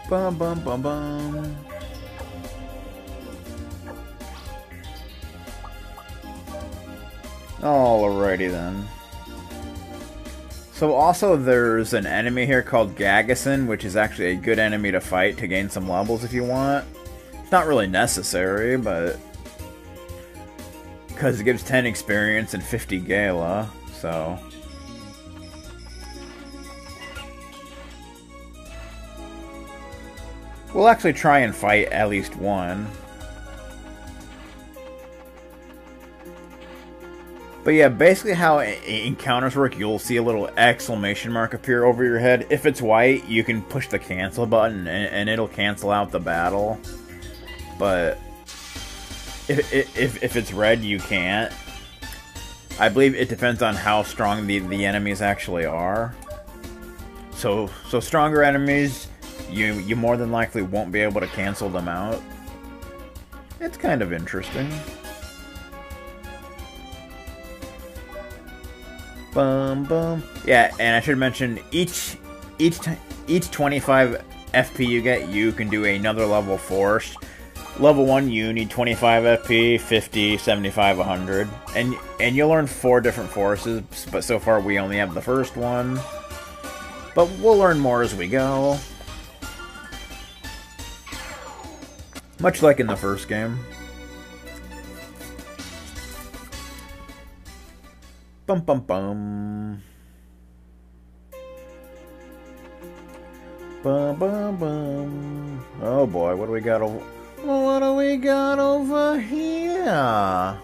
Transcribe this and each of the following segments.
Bum bum bum bum. Alrighty then. So also there's an enemy here called Gagason, which is actually a good enemy to fight to gain some levels if you want. It's not really necessary, but... because it gives 10 experience and 50 Gala, so... we'll actually try and fight at least one. But yeah, basically how encounters work, you'll see a little exclamation mark appear over your head. If it's white, you can push the cancel button and it'll cancel out the battle. But if it's red, you can't. I believe it depends on how strong the enemies actually are. So stronger enemies, you more than likely won't be able to cancel them out. It's kind of interesting. Bum bum. Yeah, and I should mention each 25 FP you get, you can do another level force. Level 1, you need 25 FP, 50, 75, 100. And you'll learn 4 different forces, but so far we only have the first one. But we'll learn more as we go. Much like in the first game. Bum bum bum. Bum bum bum. Oh boy, what do we got over? What do we got over here?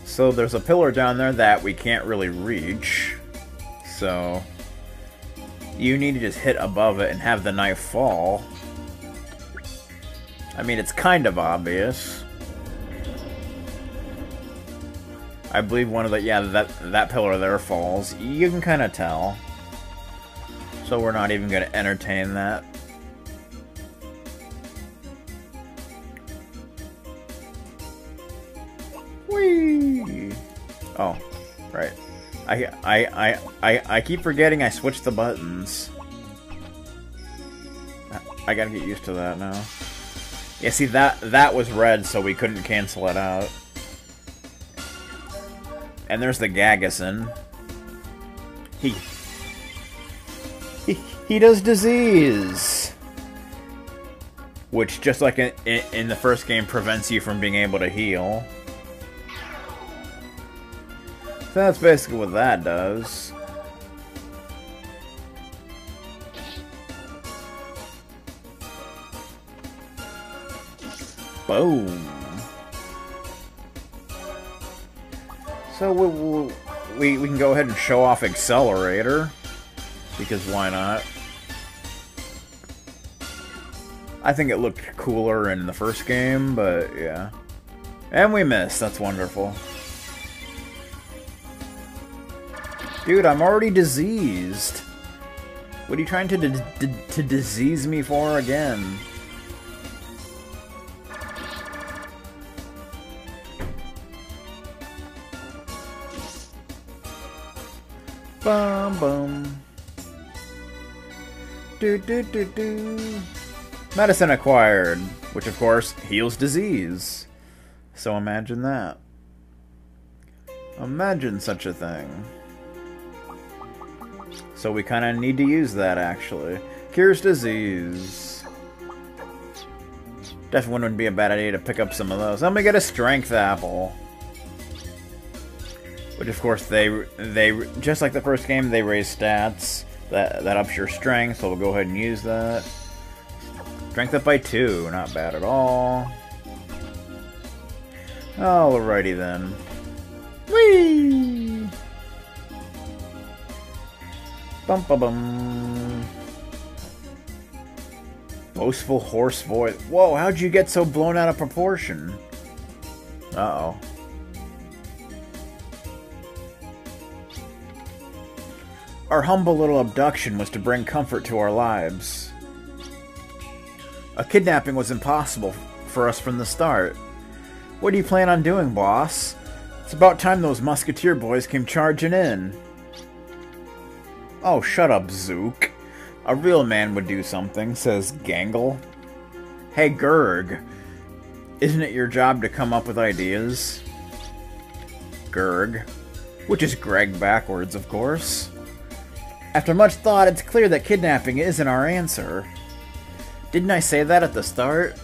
So there's a pillar down there that we can't really reach. So you need to just hit above it and have the knife fall. I mean, it's kind of obvious. I believe one of the... yeah, that pillar there falls. You can kind of tell. So we're not even going to entertain that. Whee! Oh, right. I keep forgetting I switched the buttons. I gotta get used to that now. Yeah, see, that was red, so we couldn't cancel it out. And there's the Gagason. He does disease, which, just like in the first game, prevents you from being able to heal. So that's basically what that does. Boom. So we can go ahead and show off Accelerator, because why not? I think it looked cooler in the first game, but yeah. And we missed, that's wonderful. Dude, I'm already diseased. What are you trying to disease me for again? Bum bum. Do do do do. Medicine acquired, which of course heals disease. So imagine that. Imagine such a thing. So we kind of need to use that, actually. Cures disease. Definitely wouldn't be a bad idea to pick up some of those. I'm gonna get a strength apple. Which, of course, they just like the first game, they raise stats. That ups your strength, so we'll go ahead and use that. Strength up by 2, not bad at all. Alrighty then. Whee! Bum bum bum. Boastful horse voice. Whoa, how'd you get so blown out of proportion? Uh-oh. Our humble little abduction was to bring comfort to our lives. A kidnapping was impossible for us from the start. What do you plan on doing, boss? It's about time those musketeer boys came charging in. Oh, shut up, Zook. A real man would do something, says Gangle. Hey, Gurg. Isn't it your job to come up with ideas? Gurg. Which is Greg backwards, of course. After much thought, it's clear that kidnapping isn't our answer. Didn't I say that at the start?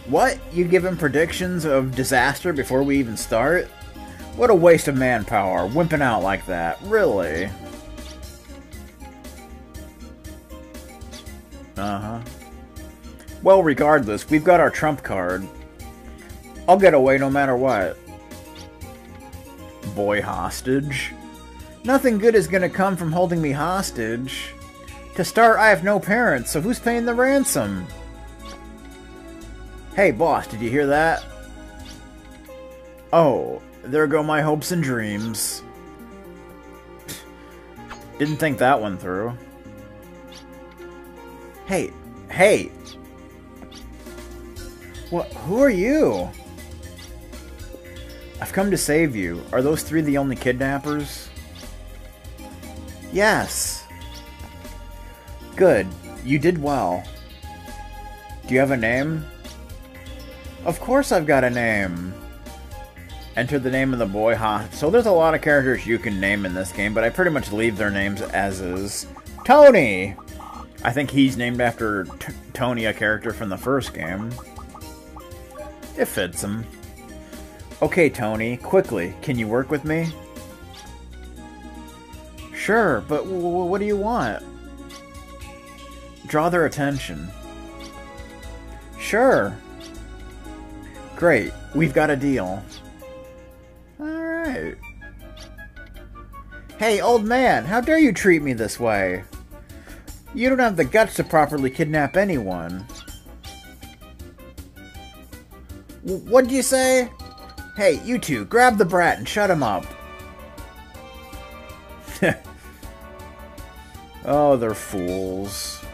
What? You give him predictions of disaster before we even start? What a waste of manpower, wimping out like that. Really? Uh-huh. Well, regardless, we've got our trump card. I'll get away no matter what. Boy hostage? Nothing good is gonna come from holding me hostage. To start, I have no parents, so who's paying the ransom? Hey, boss, did you hear that? Oh, there go my hopes and dreams. Didn't think that one through. Hey, hey! What? Who are you? I've come to save you. Are those three the only kidnappers? Yes. Good. You did well. Do you have a name? Of course I've got a name. Enter the name of the boy. So there's a lot of characters you can name in this game, but I pretty much leave their names as is. Tony! I think he's named after Tony, a character from the first game. It fits him. Okay, Tony, quickly, can you work with me? Sure, but what do you want? Draw their attention. Sure. Great, we've got a deal. Alright. Hey, old man, how dare you treat me this way? You don't have the guts to properly kidnap anyone. What'd you say? Hey, you two, grab the brat and shut him up. Oh, they're fools.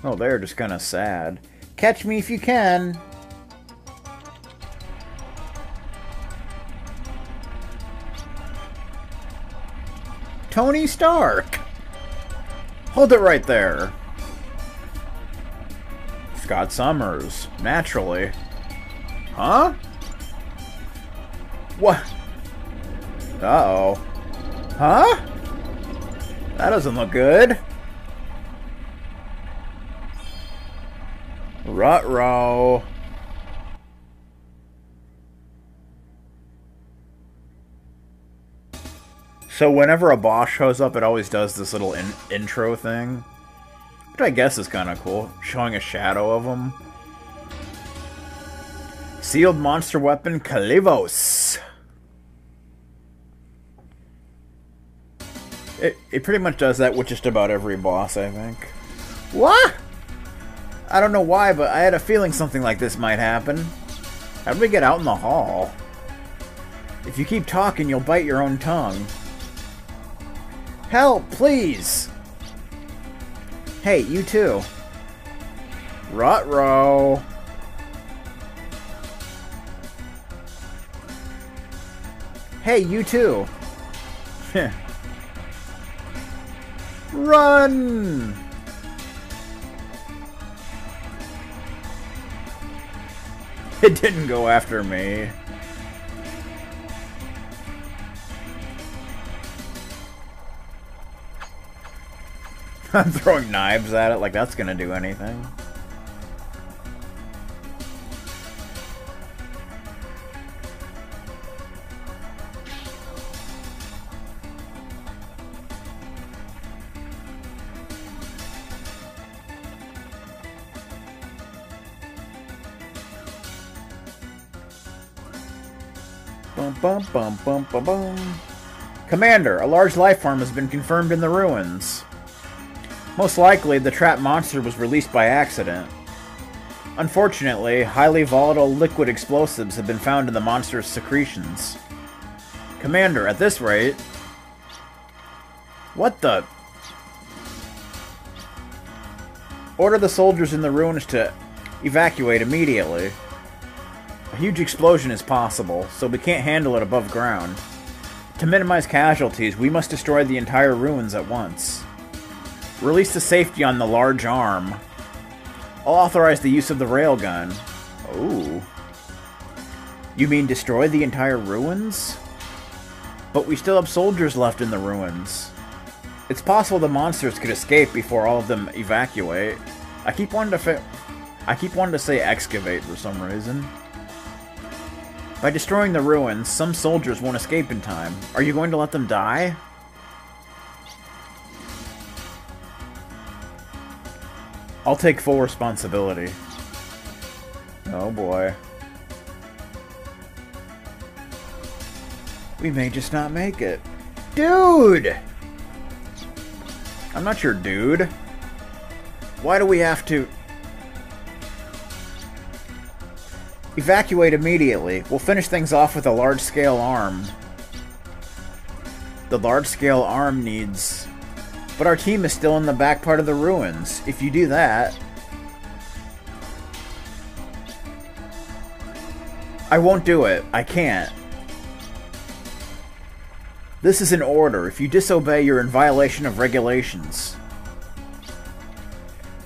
Oh, they're just kind of sad. Catch me if you can. Tony Stark! Hold it right there. Scott Summers. Naturally. Huh? What? Uh-oh. Huh? That doesn't look good. Ruh-roh. So whenever a boss shows up, it always does this little intro thing. Which I guess is kind of cool. Showing a shadow of him. Sealed monster weapon, Kalivos. It pretty much does that with just about every boss, I think. What? I don't know why, but I had a feeling something like this might happen. How do we get out in the hall? If you keep talking, you'll bite your own tongue. Help, please! Hey, you too. Ruh-roh. Hey, you too. Run! It didn't go after me. I'm throwing knives at it like that's gonna do anything. Bum bum bum bum bum bum. Commander, a large life form has been confirmed in the ruins. Most likely, the trapped monster was released by accident. Unfortunately, highly volatile liquid explosives have been found in the monster's secretions. Commander, at this rate... What the... Order the soldiers in the ruins to evacuate immediately. A huge explosion is possible, so we can't handle it above ground. To minimize casualties, we must destroy the entire ruins at once. Release the safety on the large arm. I'll authorize the use of the railgun. Oh. You mean destroy the entire ruins? But we still have soldiers left in the ruins. It's possible the monsters could escape before all of them evacuate. I keep wanting to say excavate for some reason. By destroying the ruins, some soldiers won't escape in time. Are you going to let them die? I'll take full responsibility. Oh boy. We may just not make it. Dude! I'm not your dude. Why do we have to... Evacuate immediately. We'll finish things off with a large-scale arm. The large-scale arm needs... But our team is still in the back part of the ruins. If you do that... I won't do it. I can't. This is an order. If you disobey, you're in violation of regulations.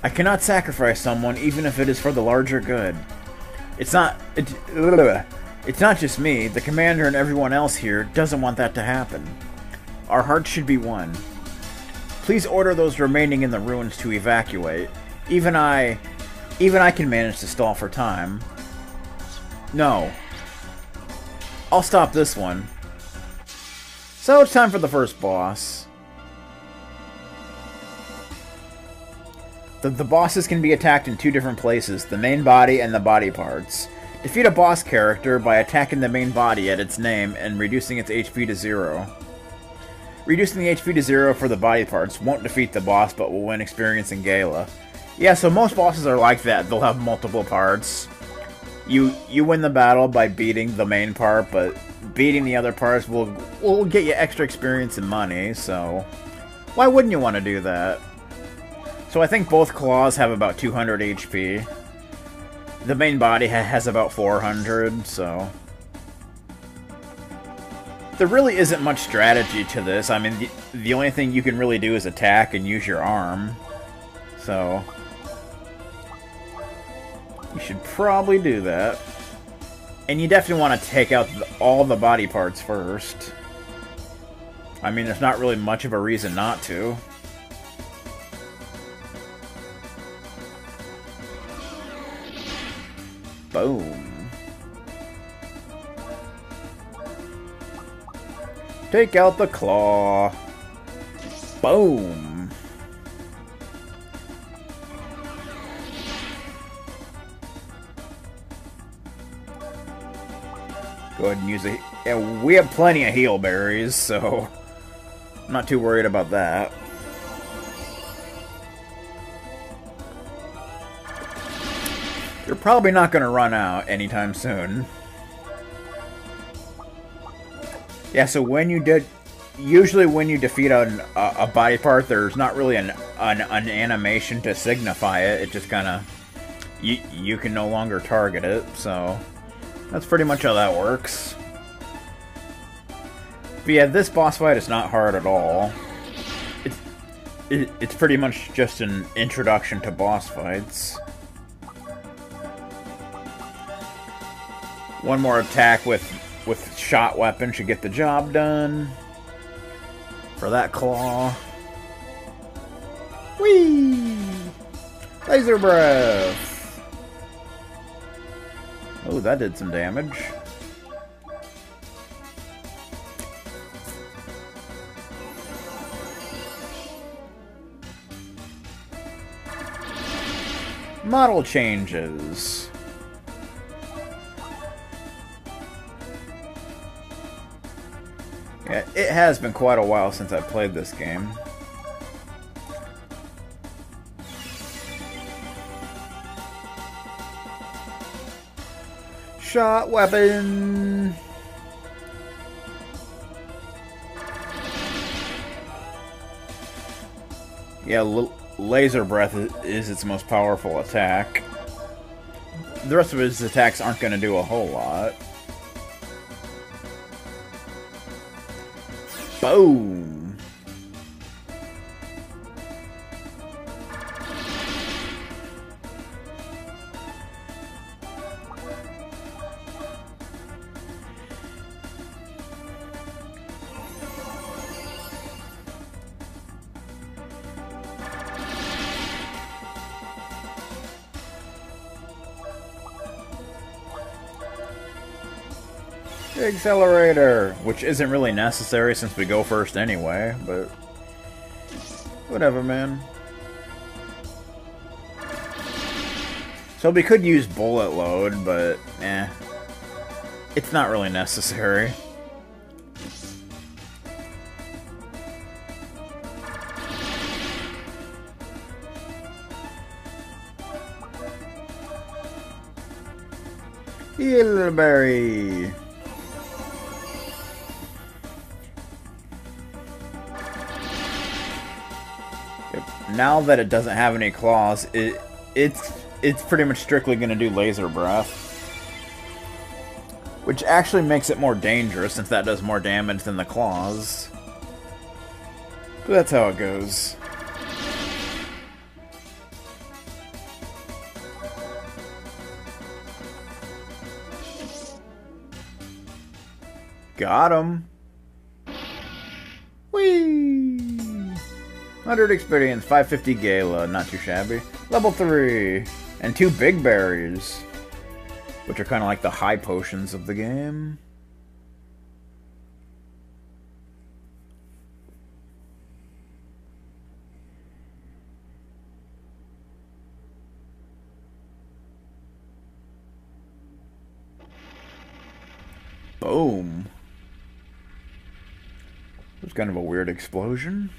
I cannot sacrifice someone, even if it is for the larger good. It's not just me. The commander and everyone else here doesn't want that to happen. Our hearts should be one. Please order those remaining in the ruins to evacuate. Even I can manage to stall for time. No. I'll stop this one. So it's time for the first boss. The bosses can be attacked in two different places, the main body and the body parts. Defeat a boss character by attacking the main body at its name and reducing its HP to 0. Reducing the HP to 0 for the body parts won't defeat the boss, but will win experience in Gala. Yeah, so most bosses are like that. They'll have multiple parts. You win the battle by beating the main part, but beating the other parts will get you extra experience and money, so... Why wouldn't you want to do that? So I think both claws have about 200 HP. The main body has about 400, so... There really isn't much strategy to this. I mean, the only thing you can really do is attack and use your arm. So... You should probably do that. And you definitely want to take out all the body parts first. I mean, there's not really much of a reason not to. Boom. Take out the claw. Boom. Go ahead and use it. Yeah, we have plenty of heal berries, so I'm not too worried about that. You're probably not going to run out anytime soon. Yeah, so when you usually when you defeat a body part, there's not really an animation to signify it. It just kind of you can no longer target it. So that's pretty much how that works. But yeah, this boss fight is not hard at all. It's pretty much just an introduction to boss fights. One more attack with shot weapon should get the job done. For that claw. Whee! Laser breath! Oh, that did some damage. Model changes. Yeah, it has been quite a while since I played this game. Shot weapon! Yeah, laser breath is its most powerful attack. the rest of his attacks aren't going to do a whole lot. Boom! Accelerator, which isn't really necessary since we go first anyway, but whatever, man. So we could use bullet load, but it's not really necessary. Eelberry. Now that it doesn't have any claws, it's pretty much strictly going to do laser breath. Which actually makes it more dangerous since that does more damage than the claws. But that's how it goes. Got him. Whee! 100 experience, 550 Gala, not too shabby. Level 3, and 2 big berries, which are kind of like the high potions of the game. Boom. It was kind of a weird explosion.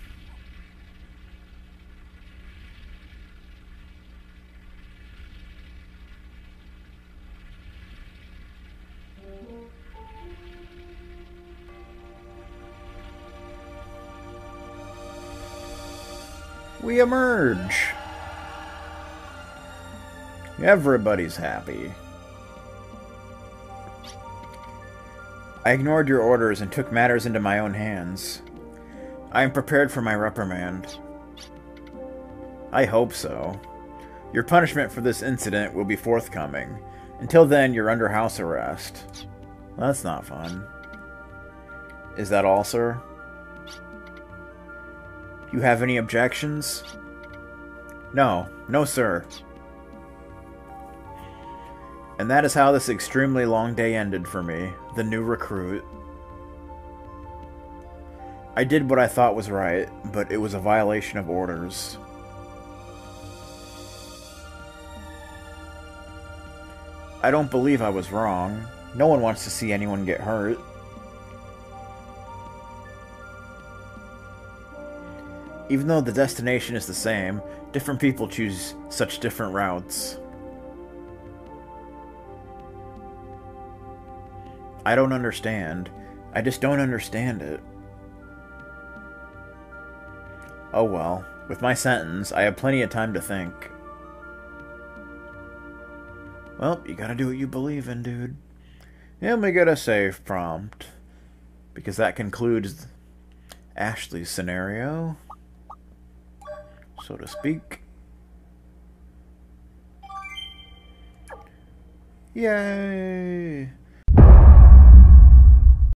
We emerge. Everybody's happy. I ignored your orders and took matters into my own hands. I am prepared for my reprimand. I hope so. Your punishment for this incident will be forthcoming. Until then, you're under house arrest. That's not fun. Is that all, sir? You have any objections? No. No, sir. And that is how this extremely long day ended for me, the new recruit. I did what I thought was right, but it was a violation of orders. I don't believe I was wrong. No one wants to see anyone get hurt. Even though the destination is the same, different people choose such different routes. I don't understand. I just don't understand it. Oh well, with my sentence, I have plenty of time to think. Well, you gotta do what you believe in, dude. And we get a save prompt. Because that concludes Ashley's scenario, so to speak. Yay!